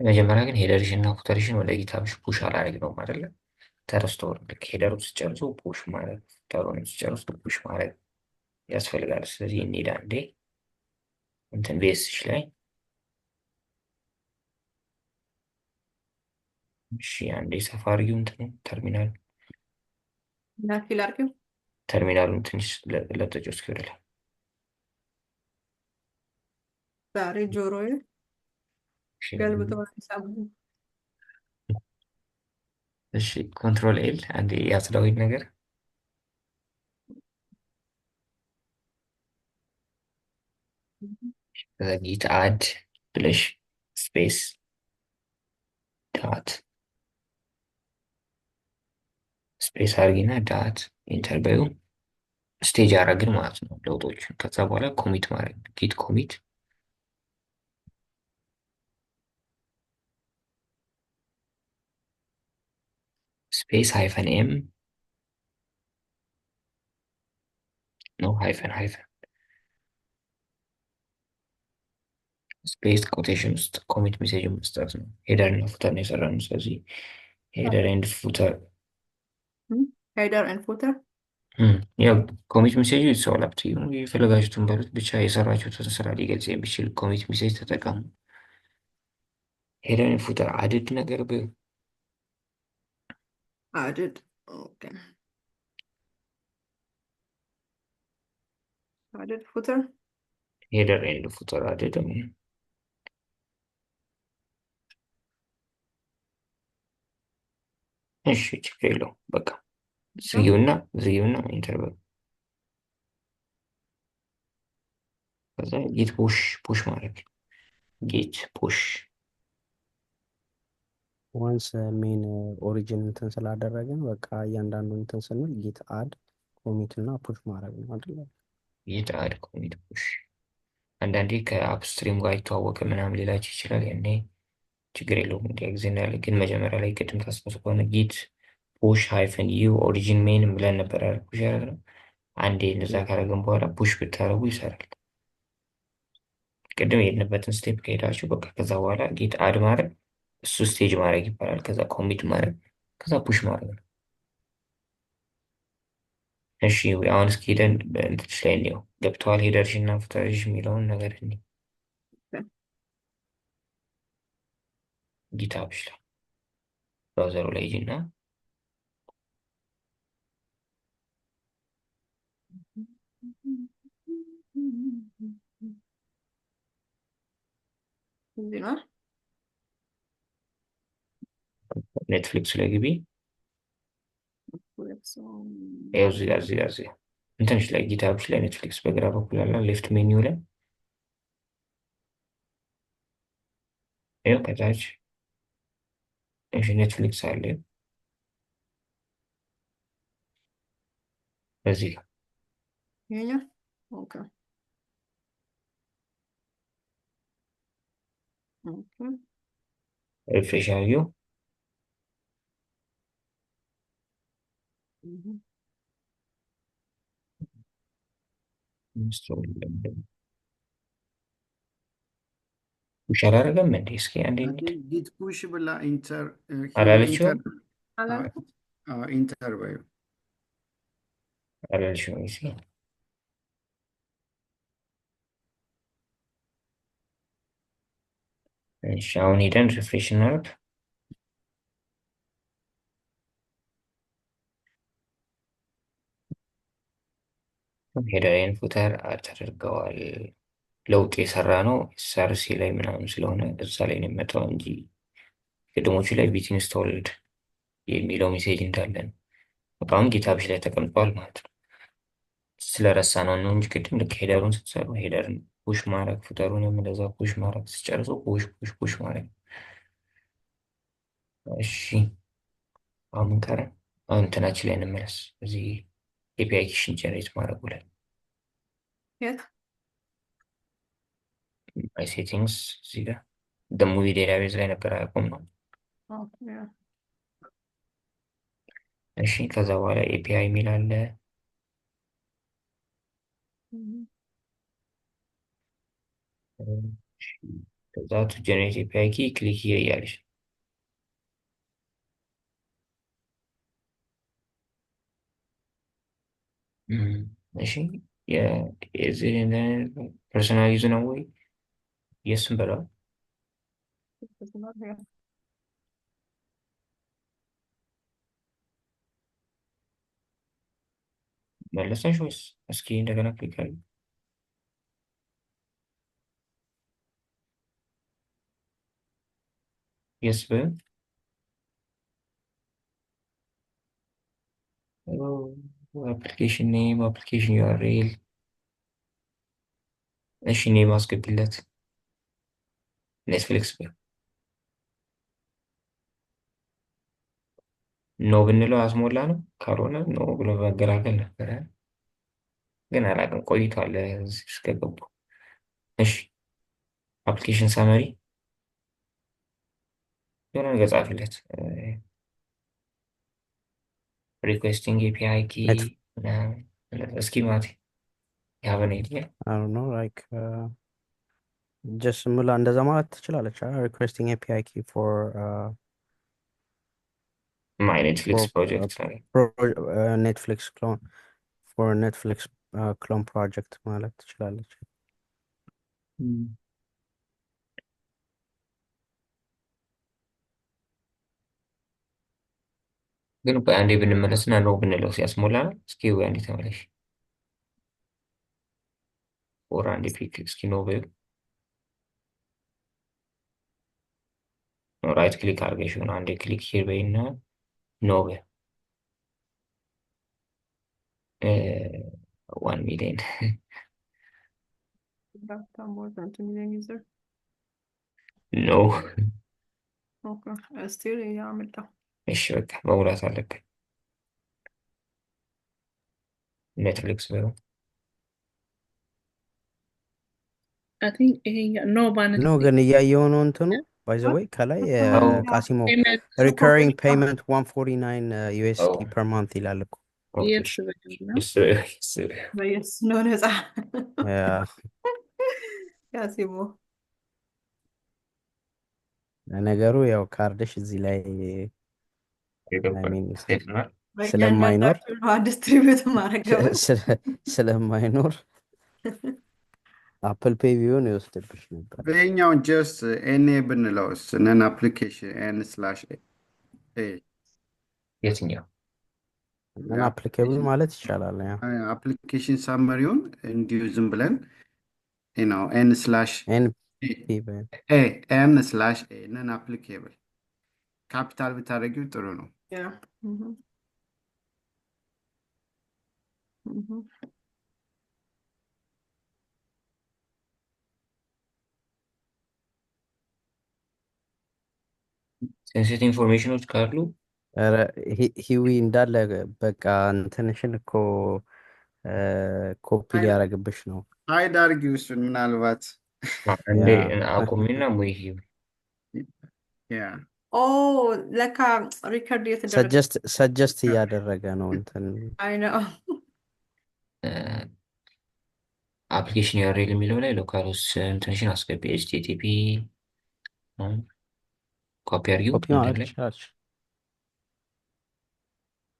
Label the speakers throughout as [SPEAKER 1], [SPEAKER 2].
[SPEAKER 1] መጀመሪያ ግን ሄደርሽን እና ፉተርሽን ወደ ጊታብሽ ፑሽ አላደረግነውም አይደለ? ተረስቶ ልክ ሄደሩን ስጨርሱ ፑሽ ማድረግ ፉተሩንም ስጨርሱ ፑሽ ማድረግ ያስፈልጋል። ስለዚህ እንሂድ አንዴ እንትን ቤስሽ ላይ እሺ፣ አንዴ ሰፋ አድርጊው እንትን
[SPEAKER 2] ፊል አድርጊው።
[SPEAKER 1] ተርሚናሉን ትንሽ ለጠጮ እስኪ ወደ ላይ።
[SPEAKER 2] ዛሬ ጆሮዬ
[SPEAKER 1] እሺ
[SPEAKER 2] ገልብጦ ሳቡ
[SPEAKER 1] እሺ፣ ኮንትሮል ኤል አንዴ ያጽዳዊት ነገር ከዛ ጊት አድ ብለሽ ስፔስ ዳት ስፔስ አድርጊና ዳት ኢንተር በዩ ስቴጅ አረግን ማለት ነው ለውጦችን። ከዛ በኋላ ኮሚት ማድረግ ጊት ኮሚት ስፔስ ሃይፈን ኤም ነው ሃይፈን ስፔስ ኮቴሽን ውስጥ ኮሚት ሜሴጅ መስጠት ነው። ሄደር እና ፉተር ነው የሰራነው። ስለዚህ ሄደር ኤንድ ፉተር
[SPEAKER 2] ሄደር ኤንድ ፉተር
[SPEAKER 1] ያው ኮሚት ሜሴጅ ሰዋል አፕ ቱ ዩ የፈለጋችሁትን በሉት፣ ብቻ የሰራችሁትን ስራ ሊገልጽ የሚችል ኮሚት ሜሴጅ ተጠቀሙ። ሄደር ኤንድ ፉተር አድድ ነገር በዩ
[SPEAKER 2] አድድ አድድ ፉተር
[SPEAKER 1] ሄደር ኤንድ ፉተር አድድ። እሺ ችግር የለውም በቃ ዝጊውና ኢንተርቨል ከዛ ጌት ፑሽ ማድረግ ጌት ፑሽ
[SPEAKER 3] ዋንስ ሜን ኦሪጂን እንትን ስላደረግን በቃ እያንዳንዱ እንትን ስንል ጊት አድ ኮሚት እና ፑሽ ማድረግ ነው አይደለ?
[SPEAKER 1] ጌት አድ ኮሚት ፑሽ። አንዳንዴ ከአፕስትሪም ጋር ይተዋወቅ ምናምን ሊላችሁ ይችላል። ያኔ ችግር የለውም እንዲ ጊዜ እንዳለ። ግን መጀመሪያ ላይ ቅድም ታስታውሱ ከሆነ ጌት ፑሽ ሃይፈን ዩ ኦሪጂን ሜን ብለን ነበር አይደል? ፑሽ ያደረግነው። አንዴ እንደዛ ካደረግን በኋላ ፑሽ ብታደርጉ ይሰራል። ቅድም የሄድንበትን ስቴፕ ከሄዳችሁ በቃ ከዛ በኋላ ጌት አድ ማድረግ እሱ ስቴጅ ማድረግ ይባላል። ከዛ ኮሚት ማድረግ ከዛ ፑሽ ማድረግ ነው። እሺ አሁን እስኪ ሄደን እንትንሽ ላይ እንየው። ገብተዋል ሄደርሽ እና ፉተርሽ የሚለውን ነገር እኔ ጊታብሽ ላይ ብራውዘሩ ላይ ሂጂና
[SPEAKER 2] እዚህ ነው።
[SPEAKER 1] ኔትፍሊክስ ላይ ግቢ። ይኸው እዚህ ጋር እንትንሽ ላይ ጊታብሽ ላይ ኔትፍሊክስ በግራ በኩል አለ ሌፍት ሜኒው ላይ ይኸው ከታች እሺ ኔትፍሊክስ አለ በዚህ ጋር
[SPEAKER 2] ይሄኛው ኦኬ
[SPEAKER 1] ሪፍሬሽ አድርጊው። ፑሽ አላደረገም እንዴ? እስኪ አንዴ እንሂድ።
[SPEAKER 4] ጊት ፑሽ ብላ ኢንተር
[SPEAKER 1] አላለችውም
[SPEAKER 4] ኢንተር በዩ
[SPEAKER 1] አላለችውም። እስኪ እሺ አሁን ሄደን ሪፍሬሽ እናድርግ። ሄደርን ፉተር ተደርገዋል። ለውጥ የሰራ ነው ኤስአርሲ ላይ ምናምን ስለሆነ እዛ ላይ ነው የመጣው እንጂ ቅድሞቹ ላይ ቢት ኢንስቶልድ የሚለው ሜሴጅ እንዳለን አሁን ጊታብሽ ላይ ተቀምጧል ማለት ነው። ስለረሳ ነው እንጂ ቅድም ልክ ሄደሩን ስትሰሩ ሄደርን ፑሽ ማድረግ ፉተሩንም እንደዛ ፑሽ ማድረግ ስጨርሱ ፑሽ ማድረግ። እሺ አሁን ምን ቀረ? አሁን እንትናችን ላይ እንመለስ። እዚህ ኤፒአይ ኪሽን ጀነሬት ማድረጉ ላይ
[SPEAKER 2] የት
[SPEAKER 1] ማይ ሴቲንግስ እዚህ ጋር ደሙቪ ዴታቤዝ ላይ ነበር አያውቁም ነው። እሺ ከዛ በኋላ ኤፒአይ የሚል አለ። ከዛ ቱ ጀነሬት ኤፒአይ ኪ ክሊክ ሂር እያለች ነው። እሺ የዚህ ፐርሰናል ዩዝ ነው ወይ? የስም በለው
[SPEAKER 2] It's not here.
[SPEAKER 1] መለሰሽ ወይስ እስኪ እንደገና ክሊክ አድርጊ። የስ በይው። አፕሊኬሽን ኔም፣ አፕሊኬሽን ዩአርኤል። እሺ ኔም አስገቢለት። ኔትፍሊክስ በይው። ኖ ብንለው አስሞላ ነው። ካልሆነ ኖ ብሎ መገላገል ነበረ፣ ግን አላውቅም ቆይቷል እዚህ እስከገቡ። እሺ አፕሊኬሽን ሳመሪ የሆነ ነገር ጻፍለት። ሪኩዌስቲንግ ኤፒአይ ኪ እስኪ ማቲ ያበነ አይዲያ
[SPEAKER 3] I don't know, like just ሙላ እንደዛ ማለት ትችላለች። requesting API key for
[SPEAKER 1] ማይ ኔትፍሊክስ ፕሮጀክት ነው።
[SPEAKER 3] Netflix clone for Netflix clone project ማለት ትችላለች።
[SPEAKER 1] ግን በአንዴ ብንመለስና ነው ብንለው ሲያስሞላ እስኪ ወይ አንዴ ተመለሽ። ኦር አንዴ ፒክ እስኪ ነው በይው። ራይት ክሊክ አድርገሽ ሆነ አንዴ ክሊክ ሂር በይና ኖ በይው። 1 ሚሊዮን
[SPEAKER 2] Data more than 2 million user.
[SPEAKER 1] ኖ።
[SPEAKER 2] Okay. Still يعمل ده.
[SPEAKER 1] እሺ በቃ መሙላት አለብን። ኔትፍሊክስ በይው።
[SPEAKER 5] I think ይሄኛው ኖ ባነት
[SPEAKER 3] ነው ግን እያየው ነው እንትኑ by the way ከላይ
[SPEAKER 1] አዎ።
[SPEAKER 3] ቃሲሞ
[SPEAKER 5] payment
[SPEAKER 3] recurring payment 149 USD
[SPEAKER 1] አዎ።
[SPEAKER 3] per month ይላል እኮ።
[SPEAKER 1] ኦኬ
[SPEAKER 5] የእርስ በግል ነው።
[SPEAKER 1] እሱ በይው፣ እሱ በይው።
[SPEAKER 2] Yes. No, no, it's
[SPEAKER 3] Yeah.
[SPEAKER 2] ያሲሞ
[SPEAKER 3] ነገሩ ያው ካርድሽ እዚህ ላይ
[SPEAKER 1] የገባ
[SPEAKER 3] I mean
[SPEAKER 1] ስቴትመንት
[SPEAKER 3] ስለማይኖር
[SPEAKER 2] ዲስትሪቢዩት ማድረግ
[SPEAKER 3] ስለማይኖር አፕል ፔይ ቢሆን ይወስድብሽ ነበር።
[SPEAKER 4] በኛውን ጀስት ኤን ብንለውስ ነን አፕሊኬሽን ኤን ስላሽ ኤ
[SPEAKER 1] የትኛው
[SPEAKER 3] ምን አፕሊኬብል ማለት ይቻላል። ያ
[SPEAKER 4] አፕሊኬሽን ሳመሪውን እንዲሁ ዝም ብለን ነው ኤን ስላሽ
[SPEAKER 3] ኤንፒ
[SPEAKER 4] ኤን ስላሽ ኤ ነን አፕሊኬብል ካፒታል ብታደረጊው ጥሩ ነው።
[SPEAKER 2] Yeah. Mhm. Mhm.
[SPEAKER 1] ሴንሲቲቭ ኢንፎርሜሽኖች ካሉ
[SPEAKER 3] ኧረ ሂዊ እንዳለ በቃ እንትንሽን እኮ ኮፒ ሊያደርግብሽ ነው።
[SPEAKER 4] ሀይድ አርጊው እሱን ምናልባት
[SPEAKER 1] እንዴ
[SPEAKER 3] ያ
[SPEAKER 1] አቁሚና ሙይ
[SPEAKER 4] ያ
[SPEAKER 2] Oh, ለካ ሪከርድ እየተደረገ
[SPEAKER 3] ሰጀስት እያደረገ ነው እንትን
[SPEAKER 2] አይ ነው።
[SPEAKER 1] አፕሊኬሽን ዩአርኤል የሚለው ላይ ሎካልስ እንትንሽን አስገቢ ኤችቲቲፒ ኮፒ አድርጊው።
[SPEAKER 3] ኮፒ ማድረግ
[SPEAKER 1] ላይ
[SPEAKER 3] ይችላል።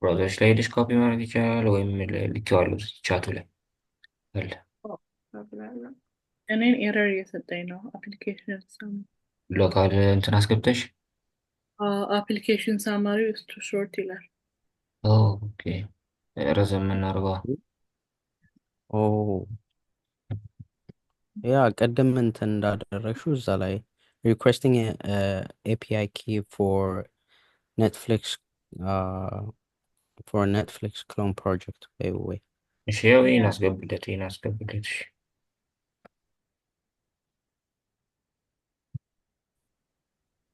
[SPEAKER 1] ብራውዘርሽ ላይ ሄደሽ ኮፒ ማድረግ ይቻላል፣ ወይም ልኬዋለሁ ቻቱ ላይ አለ።
[SPEAKER 5] እኔን ኤረር እየሰጠኝ ነው። አፕሊኬሽን ሳም
[SPEAKER 1] ሎካል እንትን አስገብተሽ
[SPEAKER 5] አፕሊኬሽን ሳማሪ ውስጥ ሾርት ይላል።
[SPEAKER 1] ኦኬ ረዘም እናድርገዋ።
[SPEAKER 3] ኦ ያ ቅድም እንትን እንዳደረግሽው እዛ ላይ requesting a API key for Netflix clone project ወይ
[SPEAKER 1] እሺ ያው ይሄን አስገቡለት፣ ይሄን አስገቡለት። እሺ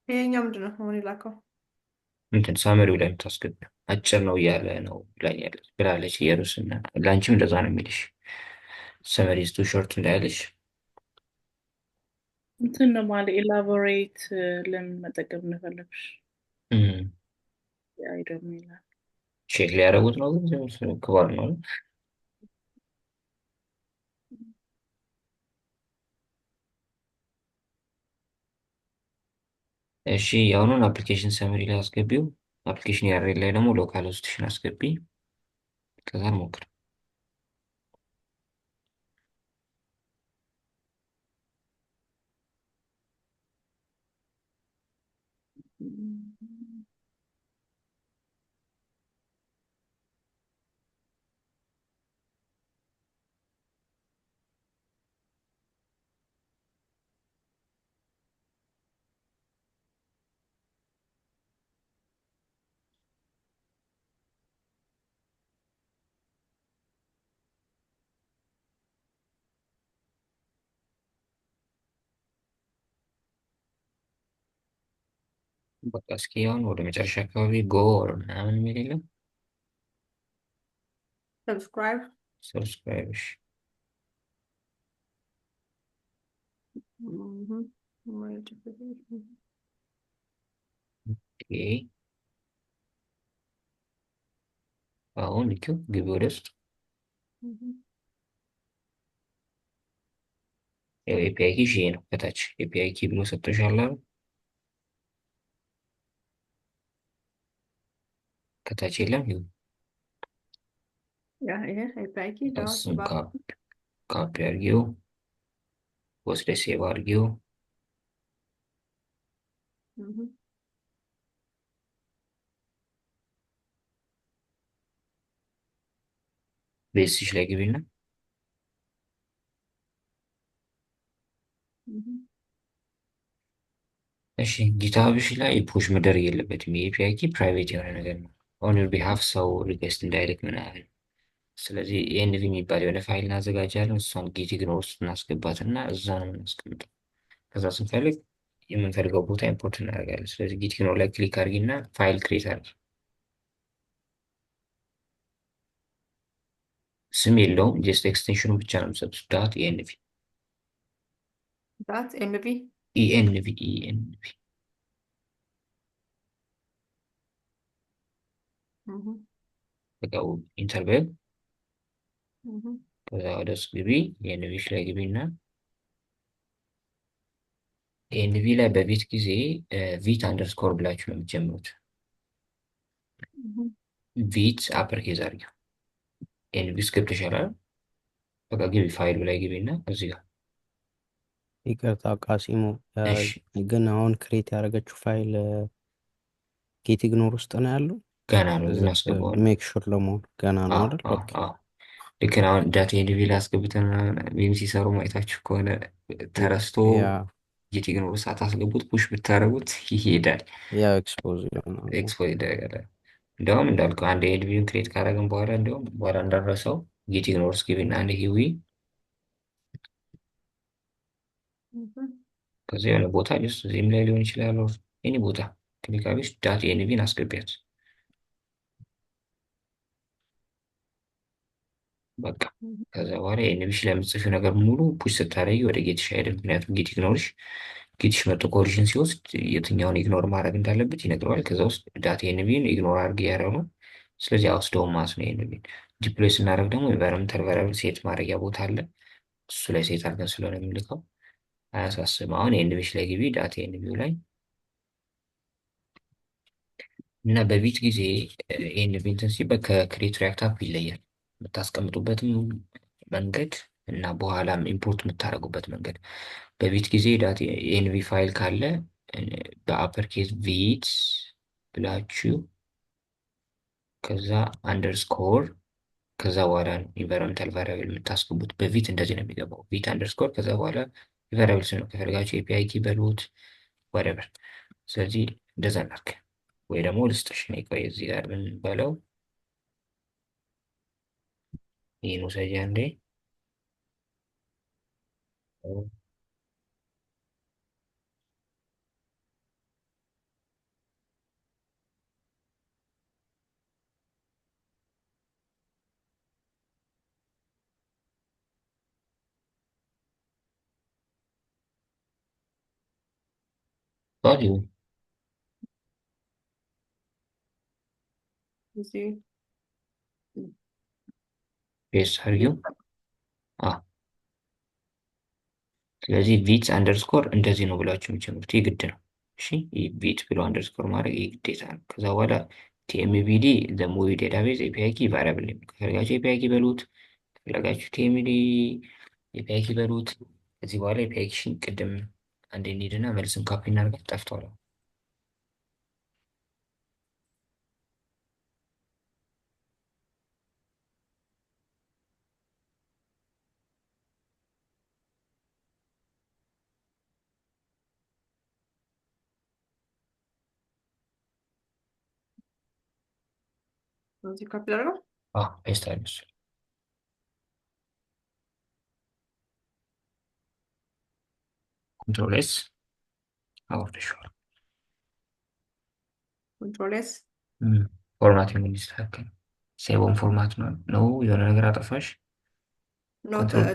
[SPEAKER 2] ይሄኛው ምንድን ነው አሁን የላከው?
[SPEAKER 1] እንትን ሳመሪው ላይ የምታስገቢው አጭር ነው እያለ ነው ብላለች ኢየሩስና ለአንቺም እንደዛ ነው የሚልሽ። ሰመሪዝ ቱ ሾርት እንዳይልሽ
[SPEAKER 5] እንትን ነው ማለት ኤላቦሬት ለምን መጠቀም እንደፈለግሽ አይ ደግሞ ይላል።
[SPEAKER 1] ቼክ ሊያደርጉት ነው፣ ግን ክባር ነው። እሺ የአሁኑን አፕሊኬሽን ሰመሪ ላይ አስገቢው። አፕሊኬሽን ያሬድ ላይ ደግሞ ሎካል ሆስቴሽን አስገቢ። ከዛ እንሞክር። በቃ እስኪ አሁን ወደ መጨረሻ አካባቢ ጎ ኦር ምናምን የሚል የለም።
[SPEAKER 2] Subscribe.
[SPEAKER 1] ሰብስክራይብ። እሺ
[SPEAKER 2] Mhm. Notification.
[SPEAKER 1] ኦኬ። አሁን ልኪው ግቢ ወደ ውስጥ።
[SPEAKER 2] Mhm.
[SPEAKER 1] ኤፒአይ ኪ ይሄ ነው ከታች ኤፒአይ ኪ ብሎ ሰጥቶሻል አይደል? ከታች የለም። ይሁን
[SPEAKER 2] Ja, API key dot
[SPEAKER 1] እሱን
[SPEAKER 2] button.
[SPEAKER 1] ካፒ አድርጊው ወስደሽ ሴቭ አድርጊው።
[SPEAKER 2] Mhm.
[SPEAKER 1] ቤስሽ ላይ ግቢና
[SPEAKER 2] Mhm.
[SPEAKER 1] እሺ ጊታብሽ ላይ ፑሽ መደረግ የለበትም። የኤፒአይ ኪ ፕራይቬት የሆነ ነገር ነው። ኦን ዩር ቢሃፍ ሰው ሪኩዌስት እንዳይልክ ምናምን። ስለዚህ ኤንቪ የሚባል የሆነ ፋይል እናዘጋጃለን። እሷን ጊት ኢግኖር ውስጥ እናስገባትና እዛ ነው የምናስቀምጠው። ከዛ ስንፈልግ የምንፈልገው ቦታ ኢምፖርት እናደርጋለን። ስለዚህ ጊት ኢግኖር ላይ ክሊክ አድርጊና ፋይል ክሬት አድርጊ። ስም የለውም፣ ጀስት ኤክስቴንሽኑ ብቻ ነው የምሰጡት። ዳት ኤንቪ
[SPEAKER 2] Dot env.
[SPEAKER 1] ኢኤንቪ
[SPEAKER 2] Mhm.
[SPEAKER 1] በቃ ኢንተር በይው።
[SPEAKER 2] Mhm.
[SPEAKER 1] ከዛ ወደ ውስጥ ግቢ። ኤንቪሽ ላይ ግቢ እና ኤንቪ ላይ በቪት ጊዜ ቪት አንደርስኮር ብላችሁ ነው የምትጀምሩት።
[SPEAKER 2] Mhm.
[SPEAKER 1] ቪት አፐር ኬዝ አድርጊው። ኤንቪ ውስጥ ገብተሻል አይደል? በቃ ግቢ፣ ፋይሉ ላይ ግቢ እና እዚህ ጋር
[SPEAKER 3] ይቅርታ ቃሲሙ፣
[SPEAKER 1] እሺ።
[SPEAKER 3] ግን አሁን ክሬት ያደረገችው ፋይል ጌት ኢግኖር ውስጥ ነው ያለው።
[SPEAKER 1] ገና ነው እናስገባዋለን።
[SPEAKER 3] ሜክ ሹር ለመሆን ገና ነው አይደል? ኦኬ
[SPEAKER 1] ልክ ነው። አሁን ዳታ ኤንቪ ላይ አስገብተን ቪም ሲሰሩ ማየታችሁ ከሆነ ተረስቶ
[SPEAKER 3] ያ
[SPEAKER 1] ጌት ኢግኖር ሳታስገቡት ፑሽ ብታደርጉት ይሄዳል፣
[SPEAKER 3] ያ ኤክስፖዝ ይሆናል።
[SPEAKER 1] ኤክስፖዝ ይደረጋል። እንዲያውም እንዳልከው አንድ ኤንቪን ክሬት ካደረግን በኋላ እንዲያውም በኋላ እንዳረሰው ጌት ኢግኖር ግቢና አንድ ሂዊ
[SPEAKER 2] Mhm.
[SPEAKER 1] ከዚህ የሆነ ቦታ ስ እዚህም ላይ ሊሆን ይችላል። ኤኒ ቦታ ክሊካቢስ ዳት ኤንቪን አስገቢያት። በቃ
[SPEAKER 2] Mhm.
[SPEAKER 1] ከዛ በኋላ ኤንቪሽ ላይ የምትጽፊው ነገር ሙሉ ፑሽ ስታደርጊ ወደ ጌትሽ አይደል። ምክንያቱም ጌት ኢግኖርሽ ጌትሽ መጥቶ ኮሪዥን ሲወስድ የትኛውን ኢግኖር ማድረግ እንዳለበት ይነግረዋል። ከዛ ውስጥ ዳት ኤንቪን ኢግኖር አድርግ ያደረው ነው። ስለዚህ አውስደውም ማስ ነው ኤንቪን ዲፕሎይ ስናደርግ ደግሞ ኢንቫይሮንመንታል ቫሪያብል ሴት ማድረጊያ ቦታ አለ። እሱ ላይ ሴት አድርገን ስለሆነ የምንልከው አያሳስብም። አሁን ኤንቪሽ ላይ ግቢ ዳታ ኤንቪው ላይ እና በቢት ጊዜ ኤንቪ እንትን ሲባል ከክሬት ሪያክት አፕ ይለያል። የምታስቀምጡበትም መንገድ እና በኋላም ኢምፖርት የምታደርጉበት መንገድ። በቢት ጊዜ ዳት ኤንቪ ፋይል ካለ በአፐር ኬዝ ቪት ብላችሁ ከዛ አንደርስኮር ከዛ በኋላ ኢንቫይሮንመንታል ቫሪያብል የምታስገቡት። በቪት እንደዚህ ነው የሚገባው። ቪት አንደርስኮር ከዛ በኋላ የቫሪያብል ስም ነው። ከፈልጋችሁ ኤፒአይ ኪ በሉት ወደበር። ስለዚህ እንደዛ እናድርግ። ወይ ደግሞ ልስጥሽ እኔ ቆይ እዚህ ጋር ምን በለው ይህን ውሰጂ አንዴ። ቫሊዩ
[SPEAKER 2] እዚህ
[SPEAKER 1] ፔስት አድርጊው። ስለዚህ ቪት አንደርስኮር እንደዚህ ነው ብላችሁ የሚጀምሩት የግድ ነው። እሺ ቢት ብሎ አንደርስኮር ማድረግ ይህ ግዴታ ነው። ከዛ በኋላ ቲኤምቢዲ ሙቪ ዴታቤዝ ኤፒአይ ኪ ቫሪያብል ነው። ከፈለጋችሁ ኤፒአይ ኪ በሉት፣ ከፈለጋችሁ ቲኤምዲ ኤፒአይ ኪ በሉት። ከዚህ በኋላ ኤፒአይ ኪሽን ቅድም አንዴ እንሂድና መልስም ካፒ እናድርግ። ጠፍቷል።
[SPEAKER 2] እዚህ ካፒታል ነው።
[SPEAKER 1] ፔስት አድርግ። ኮንትሮል ኤስ አውርደሽዋል።
[SPEAKER 2] ኮንትሮል ኤስ
[SPEAKER 1] ፎርማት እንዲስተካከል ሴቭን ፎርማት ነው። የሆነ ነገር አጠፋሽ።
[SPEAKER 2] ነው
[SPEAKER 1] ኮንትሮል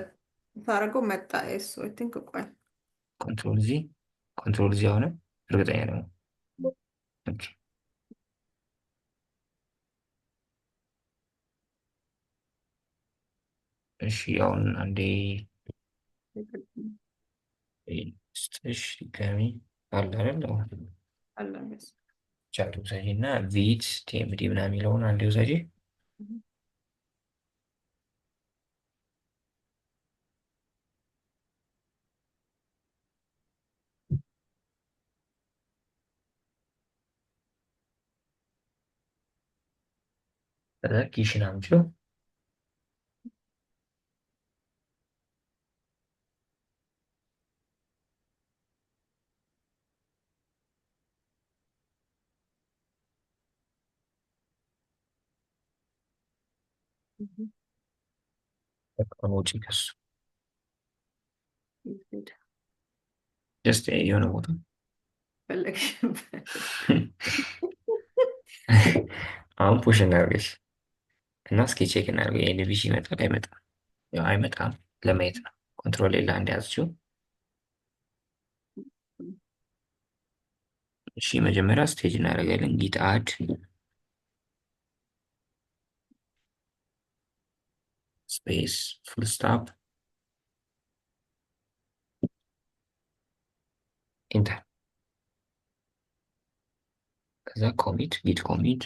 [SPEAKER 2] ታረገው መጣ። ኤስ አይ ቲንክ ቆይ
[SPEAKER 1] ኮንትሮል ዚ አሁን እርግጠኛ ነው። ኦኬ እሺ አሁን አንዴ ስትሽ ድጋሚ አለ አይደል?
[SPEAKER 2] አለ መስ
[SPEAKER 1] ቻት ውሰጂ እና ቪት ቲኤምዲ ምናምን የሚለውን አንዴ ውሰጂ። ከዛ ኪሽን አምጪው። በቃ ውጪ ከሱ ጀስት የሆነ ቦታ
[SPEAKER 2] ፈለግሽ
[SPEAKER 1] አሁን ፑሽ እናድርገሽ እና እስኪ ቼክ እናድርገው። የኤንቪሲ ይመጣል አይመጣም? ያው አይመጣም። ለማየት ነው። ኮንትሮል ሌላ እንዲያዝችው። እሺ መጀመሪያ ስቴጅ እናደርጋለን። ጊት አድ ስፔስ ፉል ስታፕ ኢንተር። ከዛ ኮሚት ጊት ኮሚት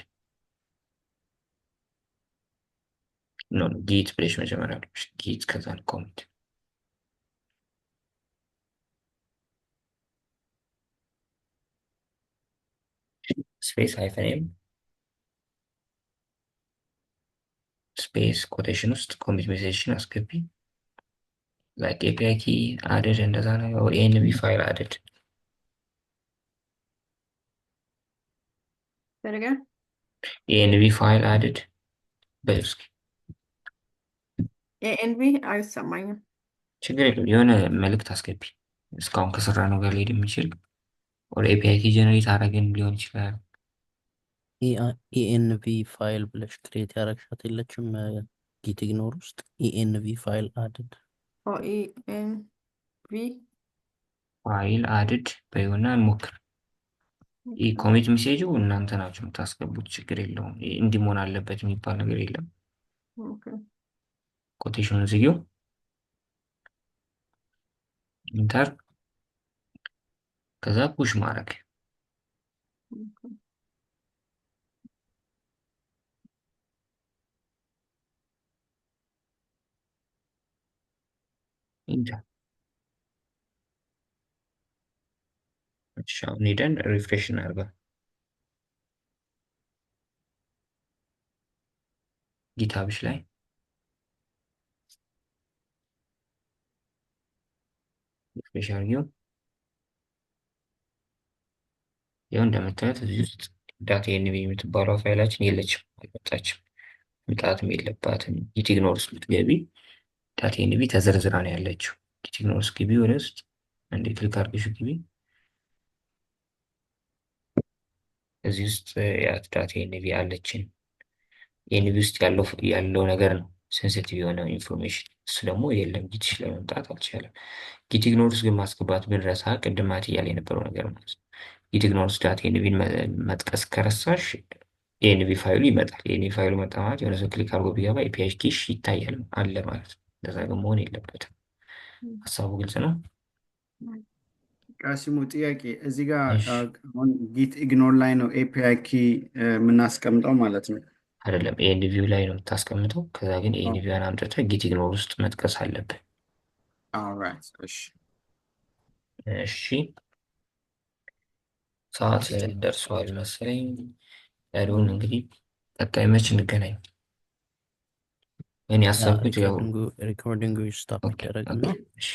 [SPEAKER 1] ኖ ጊት ብለሽ መጀመሪያ አለብሽ። ጊት ከዛ ኮሚት ስፔስ ሃይፈን ኤም ስፔስ ኮቴሽን ውስጥ ኮሚት ሜሴጅን አስገቢ። ላይክ ኤፒአይ ኪ አድድ እንደዛ ነገር ወይ ኤንቪ ፋይል አድድ
[SPEAKER 2] ፈለገ
[SPEAKER 1] ኤንቪ ፋይል አድድ በል እስኪ።
[SPEAKER 2] ኤንቪ አይሰማኝም።
[SPEAKER 1] ችግር የለም። የሆነ መልእክት አስገቢ። እስካሁን ከሰራ ነው ጋር ሊሄድ የሚችል ወደ ኤፒአይ ኪ ጀነሬት አደረግን ሊሆን ይችላል።
[SPEAKER 3] ኢኤንቪ ፋይል ብለሽ ክሬት ያረግሻት የለችም ጊት ኢግኖር ውስጥ ኢኤንቪ ፋይል አድድ
[SPEAKER 2] ኤንቪ
[SPEAKER 1] ፋይል አድድ በይሆና እንሞክር። ይህ ኮሚት ሜሴጁ እናንተ ናችሁ የምታስገቡት። ችግር የለውም። እንዲህ መሆን አለበት የሚባል ነገር የለም። ኮቴሽኑን ዝጊው። ኢንተር ከዛ ፑሽ ማድረግ ኢንተር። እሺ አሁን ሄደን ሪፍሬሽ እናድርገው። ጊታብሽ ላይ ሪፍሬሽ አድርጊው። ያው እንደምታዩት እዚህ ውስጥ ዳታ ኤንቪ የምትባለው ፋይላችን የለችም፣ አልመጣችም፣ መምጣትም የለባትም። ጊትኢግኖር ውስጥ ብትገቢ ዳታ ኤንቪ ተዘርዝራ ነው ያለችው። ጊትኢግኖር ውስጥ ግቢ፣ ወደ ውስጥ አንዴ ክሊክ አድርገሽ ግቢ። እዚህ ውስጥ ዳታ ኤንቪ አለችን። ኤንቪ ውስጥ ያለው ነገር ነው ሴንሲቲቭ የሆነ ኢንፎርሜሽን። እሱ ደግሞ የለም፣ ጊትሽ ላይ መምጣት አልቻለም። ጊትኢግኖር ውስጥ ግን ማስገባት ብንረሳ ቅድማት እያለ የነበረው ነገር ማለት ነው። ጊትኢግኖር ውስጥ ዳታ ኤንቪን መጥቀስ ከረሳሽ ኤንቪ ፋይሉ ይመጣል። ኤንቪ ፋይሉ መጣ ማለት የሆነ ሰው ክሊክ አድርጎ ቢገባ ኤፒአይ ኪሽ ይታያል አለ ማለት ነው። እንደዛ ግን መሆን የለበትም። ሀሳቡ ግልጽ ነው።
[SPEAKER 4] ቃሲሙ ጥያቄ እዚህ ጋር
[SPEAKER 1] እሺ
[SPEAKER 4] አሁን ጊት ኢግኖር ላይ ነው ኤፒአይ ኪ የምናስቀምጠው ማለት ነው።
[SPEAKER 1] አይደለም ኤንቪው ላይ ነው የምታስቀምጠው። ከዛ ግን ኤንቪውን አምጥተህ ጊት ኢግኖር ውስጥ መጥቀስ አለብህ።
[SPEAKER 4] ኦልራይት እሺ
[SPEAKER 1] እሺ ሰዓት ደርሰዋል መሰለኝ። ያለውን እንግዲህ ቀጣይ መች እንገናኝ? እኔ ያሰብኩት ያው
[SPEAKER 3] ሪኮርዲንጉ ስታፕ
[SPEAKER 1] ኦኬ
[SPEAKER 3] ይደረግና
[SPEAKER 1] እሺ